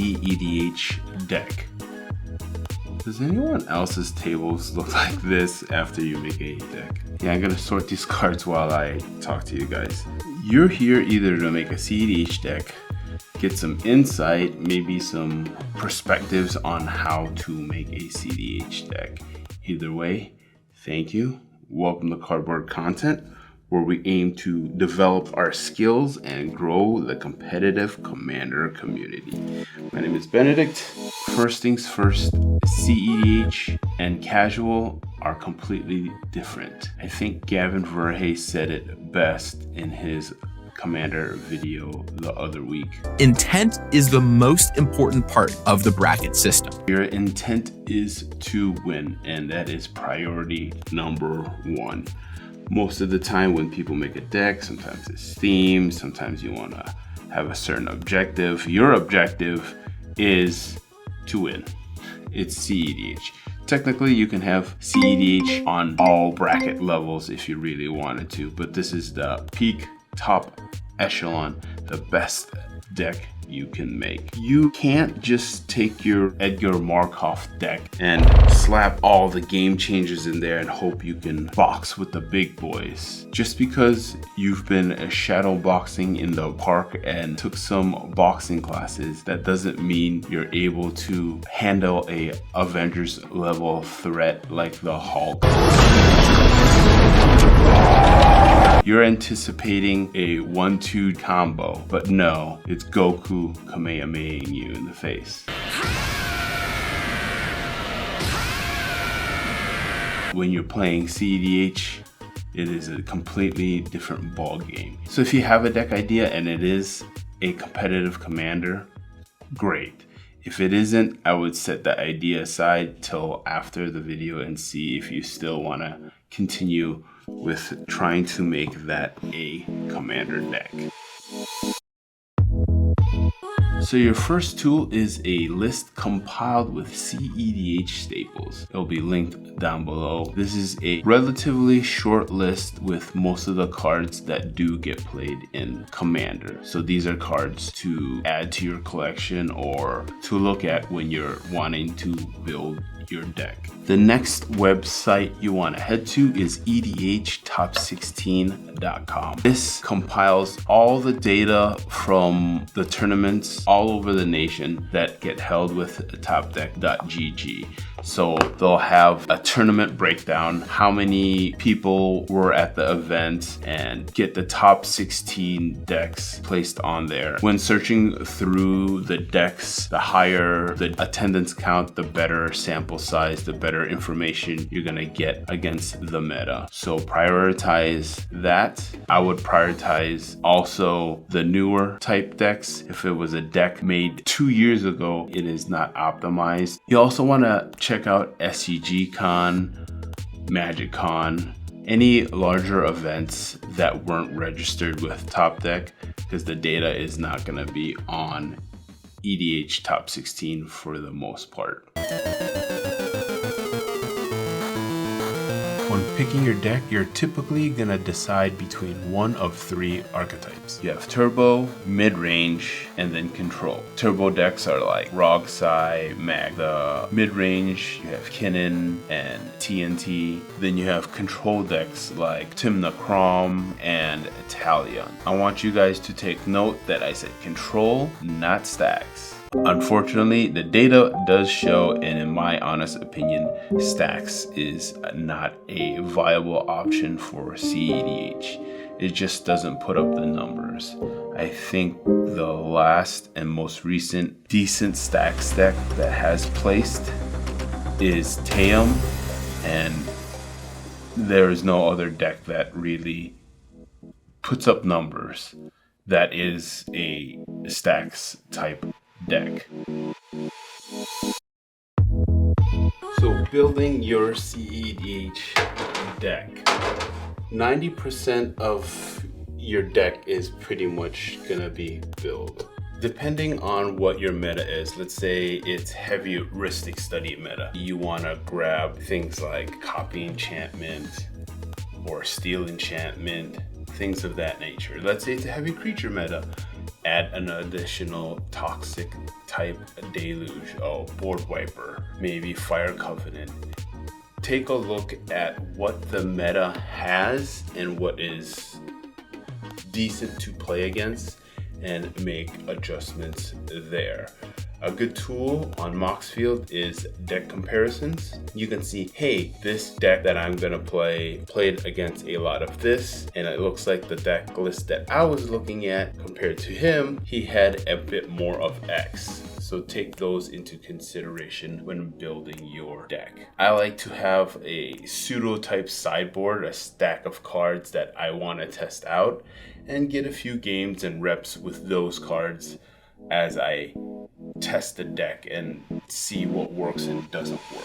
cEDH deck. Does anyone else's tables look like this after you make a deck? Yeah, I'm gonna sort these cards while I talk to you guys. You're here either to make a cEDH deck, get some insight, maybe some perspectives on how to make a cEDH deck. Either way, thank you. Welcome to Cardboard Content, where we aim to develop our skills and grow the competitive Commander community. My name is Benedict. First things first, cEDH and casual are completely different. I think Gavin said it best in his Commander video the other week. Intent is the most important part of the bracket system. Your intent is to win, and that is priority number one. Most of the time when people make a deck, sometimes it's themed, sometimes you want to have a certain objective. Your objective is to win. It's cEDH. Technically, you can have cEDH on all bracket levels if you really wanted to, but this is the peak top echelon, the best deck you can make. You can't just take your Edgar Markov deck and slap all the game changers in there and hope you can box with the big boys. Just because you've been shadow boxing in the park and took some boxing classes, that doesn't mean you're able to handle a Avengers level threat like the Hulk. You're anticipating a 1-2 combo, but no, it's Goku Kamehamehaing you in the face. When you're playing cEDH, it is a completely different ball game. So if you have a deck idea and it is a competitive commander, great. If it isn't, I would set the idea aside till after the video and see if you still want to continue with trying to make that a commander deck. So your first tool is a list compiled with cEDH staples. It'll be linked down below. This is a relatively short list with most of the cards that do get played in Commander. So these are cards to add to your collection or to look at when you're wanting to build your deck. The next website you want to head to is cEDHtop16.com. This compiles all the data from the tournaments all over the nation that get held with topdeck.gg. So they'll have a tournament breakdown, how many people were at the event, and get the top 16 decks placed on there. When searching through the decks, the higher the attendance count, the better sample size, the better information you're gonna get against the meta. So prioritize that. I would prioritize also the newer type decks. If it was a deck made 2 years ago, it is not optimized. You also wanna check out SCG-Con, Magic-Con, any larger events that weren't registered with Top Deck, because the data is not going to be on EDH Top 16 for the most part. When picking your deck, you're typically gonna decide between one of 3 archetypes. You have Turbo, Mid-Range, and then Control. Turbo decks are like Rogsai, Mag. The mid-range, you have Kinnan and TNT. Then you have Control decks like Timna Crom and Italian. I want you guys to take note that I said Control, not Stacks. Unfortunately, the data does show, and in my honest opinion, Stacks is not a viable option for cEDH. It just doesn't put up the numbers. I think the last and most recent decent Stacks deck that has placed is Taeum, and there is no other deck that really puts up numbers that is a Stacks type deck. So building your cEDH deck. 90% of your deck is pretty much gonna be build. Depending on what your meta is, let's say it's heavy-ristic study meta. You wanna grab things like Copy Enchantment or Steal Enchantment, things of that nature. Let's say it's a heavy creature meta. Add an additional toxic type deluge, board wiper, maybe fire covenant. Take a look at what the meta has and what is decent to play against and make adjustments there. A good tool on Moxfield is deck comparisons. You can see, hey, this deck that I'm gonna play played against a lot of this, and it looks like the deck list that I was looking at compared to him, he had a bit more of X. So take those into consideration when building your deck. I like to have a pseudo type sideboard, a stack of cards that I want to test out and get a few games and reps with those cards as I test the deck and see what works and doesn't work.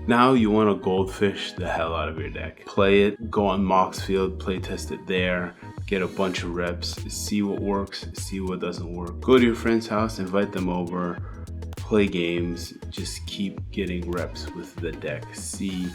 Now you want to goldfish the hell out of your deck. Play it, go on Moxfield, play test it there, get a bunch of reps, see what works, see what doesn't work. Go to your friend's house, invite them over, play games, just keep getting reps with the deck. See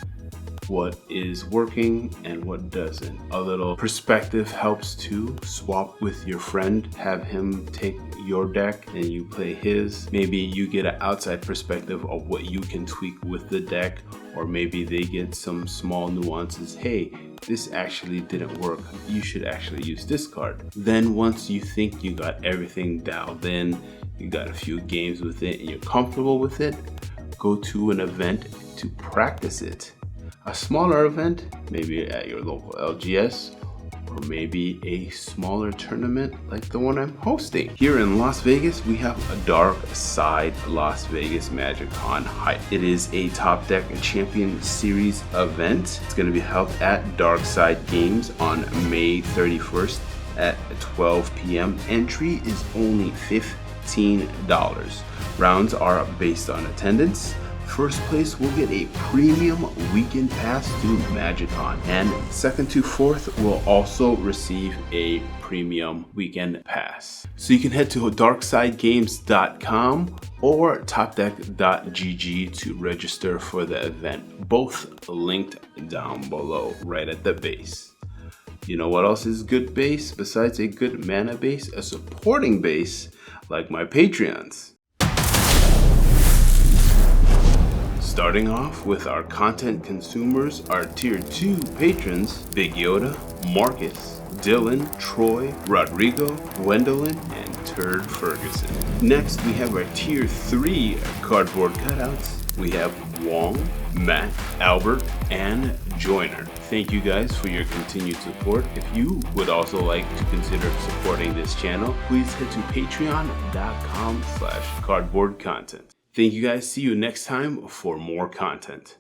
what is working and what doesn't. A little perspective helps too. Swap with your friend, have him take your deck and you play his. Maybe you get an outside perspective of what you can tweak with the deck, or maybe they get some small nuances. Hey, this actually didn't work. You should actually use this card. Then once you think you got everything dialed in, you got a few games with it and you're comfortable with it, go to an event to practice it. A smaller event, maybe at your local LGS, or maybe a smaller tournament like the one I'm hosting. Here in Las Vegas, we have a Dark Side Las Vegas Magic Con Hype. It is a Top Deck Champion Series event. It's going to be held at Dark Side Games on May 31st at 12 p.m. Entry is only $15. Rounds are based on attendance. First place will get a premium weekend pass to MagicCon, and second to fourth will also receive a premium weekend pass. So you can head to darksidegames.com or topdeck.gg to register for the event. Both linked down below, right at the base. You know what else is good base besides a good mana base? A supporting base like my Patreons. Starting off with our content consumers, our tier 2 patrons, Big Yoda, Marcus, Dylan, Troy, Rodrigo, Gwendolyn, and Turd Ferguson. Next, we have our tier 3 cardboard cutouts. We have Wong, Matt, Albert, and Joyner. Thank you guys for your continued support. If you would also like to consider supporting this channel, please head to patreon.com/cardboardcontent. Thank you guys. See you next time for more content.